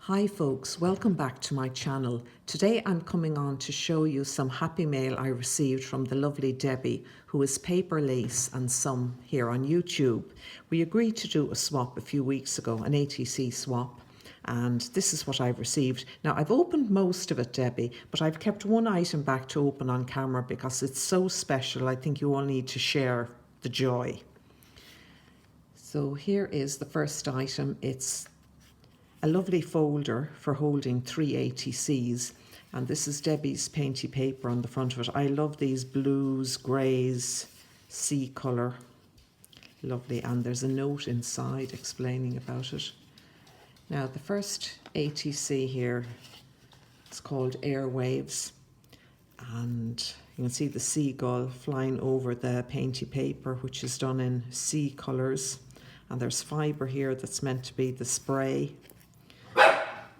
Hi folks, welcome back to my channel. Today I'm coming on to show you some happy mail I received from the lovely Debbie, who is Paper Lace and Some here on YouTube. We agreed to do a swap a few weeks ago, an ATC swap, and this is what I've received. Now I've opened most of it, Debbie, but I've kept one item back to open on camera because it's so special. I think you all need to share the joy. So here is the first item. It's a lovely folder for holding 3 ATCs, and this is Debbie's painty paper on the front of it. I love these blues, greys, sea colour, lovely, and there's a note inside explaining about it. Now the first ATC here, it's called Airwaves, and you can see the seagull flying over the painty paper, which is done in sea colours, and there's fibre here that's meant to be the spray.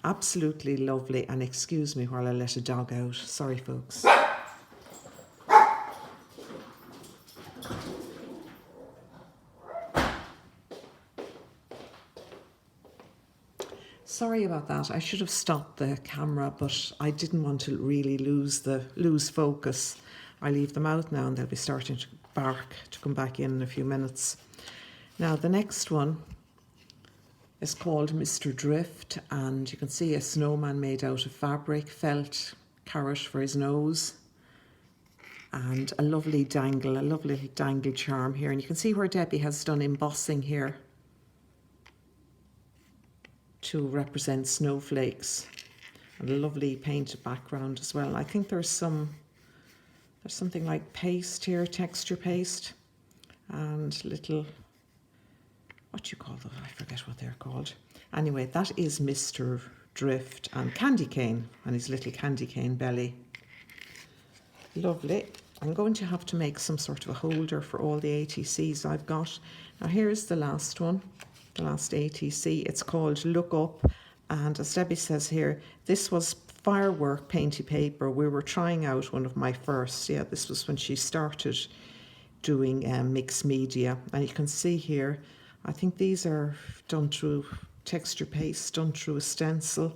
Absolutely lovely, and excuse me while I let a dog out. Sorry folks. Sorry about that. I should have stopped the camera, but I didn't want to really lose focus. I leave them out now and they'll be starting to bark to come back in a few minutes. Now the next one is called Mr. Drift, and you can see a snowman made out of fabric, felt, carrot for his nose, and a lovely little dangle charm here. And you can see where Debbie has done embossing here to represent snowflakes, and a lovely painted background as well. I think there's something like paste here, texture paste, and little, what do you call them? I forget what they're called. Anyway, that is Mr. Drift and Candy Cane and his little candy cane belly. Lovely. I'm going to have to make some sort of a holder for all the ATCs I've got. Now here's the last one, the last ATC. It's called Look Up, and as Debbie says here, this was firework painty paper. We were trying out one of my first. Yeah, this was when she started doing mixed media, and you can see here, I think these are done through texture paste, done through a stencil,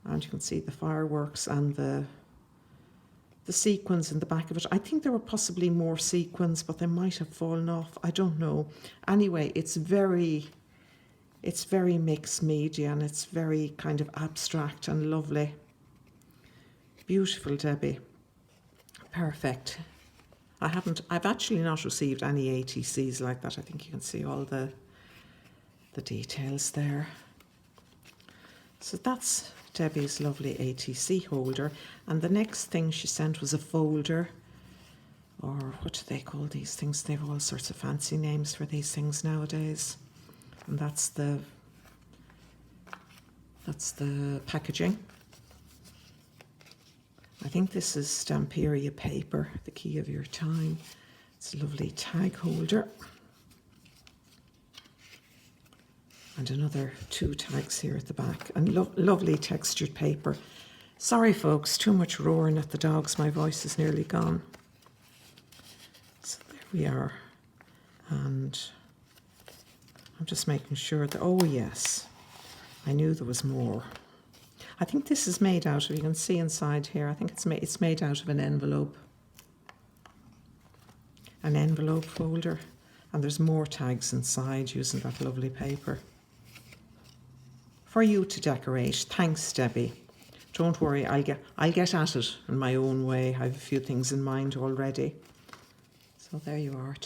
and you can see the fireworks and the sequins in the back of it. I think there were possibly more sequins, but they might have fallen off. I don't know. Anyway, it's very mixed media, and it's very kind of abstract and lovely. Beautiful, Debbie. Perfect. I've actually not received any ATCs like that. I think you can see all the details there. So that's Debbie's lovely ATC holder. And the next thing she sent was a folder, or what do they call these things? They have all sorts of fancy names for these things nowadays. And that's the packaging. I think this is Stamperia paper, the key of your time. It's a lovely tag holder. And another 2 tags here at the back, and lovely textured paper. Sorry folks, too much roaring at the dogs, my voice is nearly gone. So there we are, and I'm just making sure that, oh yes, I knew there was more. I think this is made out of, you can see inside here, I think it's made out of an envelope folder, and there's more tags inside using that lovely paper for you to decorate. Thanks, Debbie. Don't worry, I'll get at it in my own way. I have a few things in mind already. So there you are,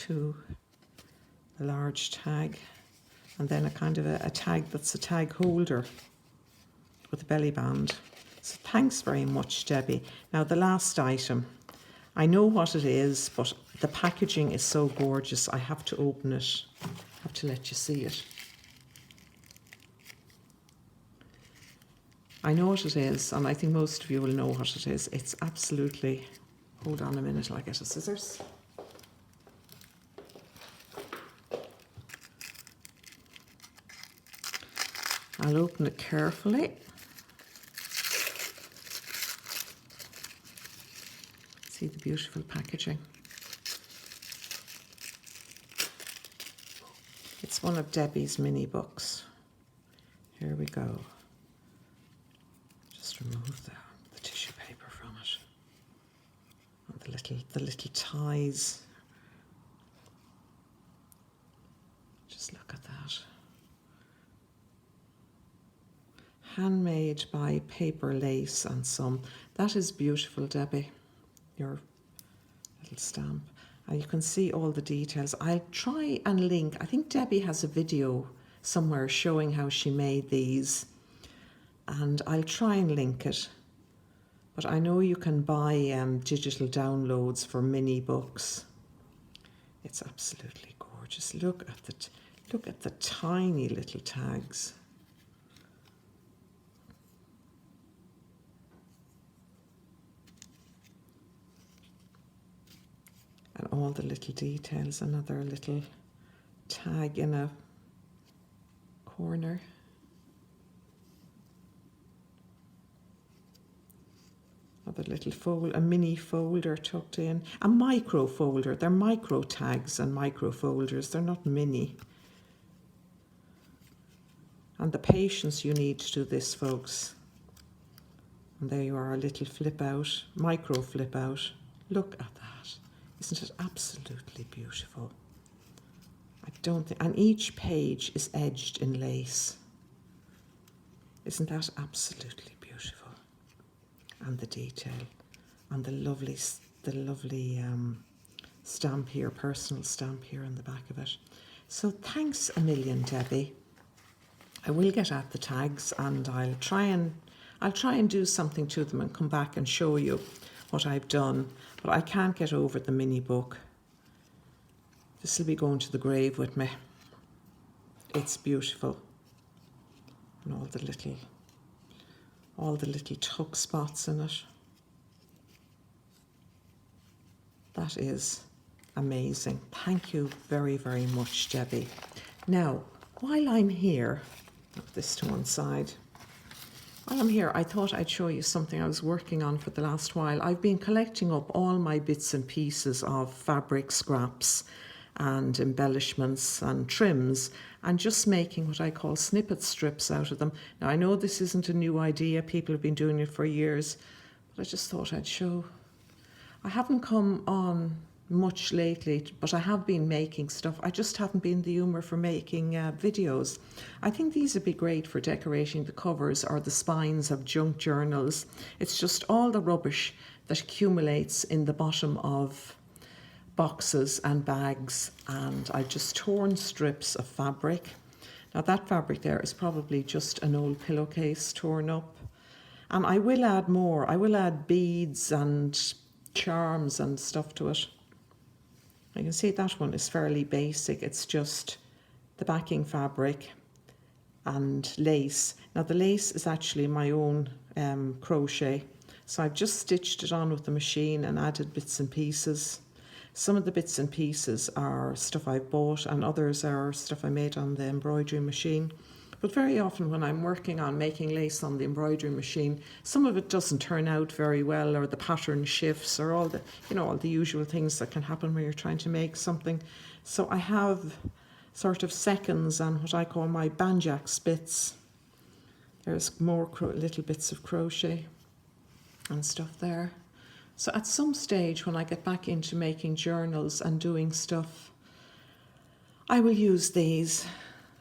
a large tag, and then a kind of a tag that's a tag holder with a belly band. So thanks very much, Debbie. Now the last item, I know what it is, but the packaging is so gorgeous, I have to open it. I have to let you see it. I know what it is, and I think most of you will know what it is. It's absolutely, hold on a minute, I'll get a scissors. I'll open it carefully. See the beautiful packaging. It's one of Debbie's mini books. Here we go. just remove the tissue paper from it. And the little ties. Just look at that. Handmade by Paper Lace and some. That is beautiful, Debbie, your little stamp. And you can see all the details. I'll try and link, I think Debbie has a video somewhere showing how she made these. And I'll try and link it. But I know you can buy digital downloads for mini books. It's absolutely gorgeous. Look at the tiny little tags. And all the little details, another little tag in a corner. Another little fold, a mini folder tucked in. A micro folder, they're micro tags and micro folders, they're not mini. And the patience you need to do this, folks. And there you are, a little flip out, micro flip out. Look at that. Isn't it absolutely beautiful? I don't think, and each page is edged in lace. Isn't that absolutely beautiful? And the detail, and the lovely stamp here, personal stamp here on the back of it. So thanks a million, Debbie. I will get at the tags, and I'll try and do something to them and come back and show you what I've done. But I can't get over the mini book. This will be going to the grave with me. It's beautiful. And all the little tuck spots in it. That is amazing. Thank you very, very much, Debbie. Now, while I'm here, put this to one side. While I'm here, I thought I'd show you something I was working on for the last while. I've been collecting up all my bits and pieces of fabric scraps and embellishments and trims, and just making what I call snippet strips out of them. Now, I know this isn't a new idea. People have been doing it for years, but I just thought I'd show. I haven't come on much lately, but I have been making stuff. I just haven't been in the humour for making videos. I think these would be great for decorating the covers or the spines of junk journals. It's just all the rubbish that accumulates in the bottom of boxes and bags, and I've just torn strips of fabric. Now that fabric there is probably just an old pillowcase torn up, and I will add more. I will add beads and charms and stuff to it. You can see that one is fairly basic. It's just the backing fabric and lace. Now the lace is actually my own crochet, so I've just stitched it on with the machine and added bits and pieces. Some of the bits and pieces are stuff I bought, and others are stuff I made on the embroidery machine. But very often when I'm working on making lace on the embroidery machine, some of it doesn't turn out very well, or the pattern shifts, or all the, all the usual things that can happen when you're trying to make something. So I have sort of seconds and what I call my banjax bits. There's more little bits of crochet and stuff there. So at some stage when I get back into making journals and doing stuff, I will use these.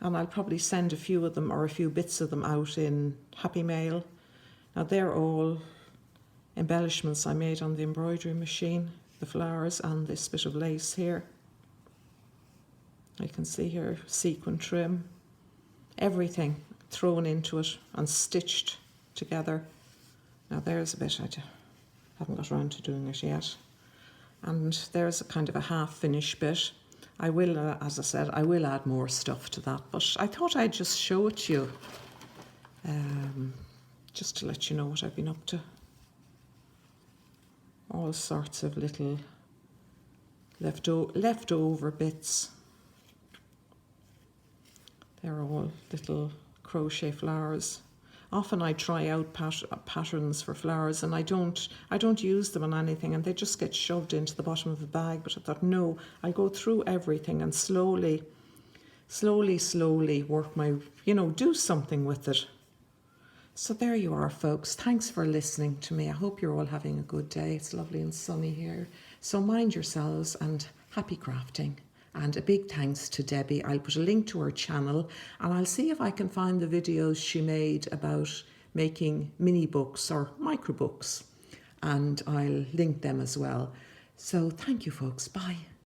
And I'll probably send a few of them or a few bits of them out in Happy Mail. Now they're all embellishments I made on the embroidery machine, the flowers and this bit of lace here. You can see here, sequin trim, everything thrown into it and stitched together. Now there's a bit, I haven't got around to doing it yet. And there's a kind of a half finished bit. I will, as I said, I will add more stuff to that, but I thought I'd just show it to you, just to let you know what I've been up to. All sorts of little leftover bits. They're all little crochet flowers. Often I try out patterns for flowers, and I don't use them on anything, and they just get shoved into the bottom of the bag. But I thought, no, I'll go through everything and slowly work my, do something with it. So there you are, folks. Thanks for listening to me. I hope you're all having a good day. It's lovely and sunny here. So mind yourselves and happy crafting. And a big thanks to Debbie. I'll put a link to her channel and I'll see if I can find the videos she made about making mini books or micro books. And I'll link them as well. So thank you, folks. Bye.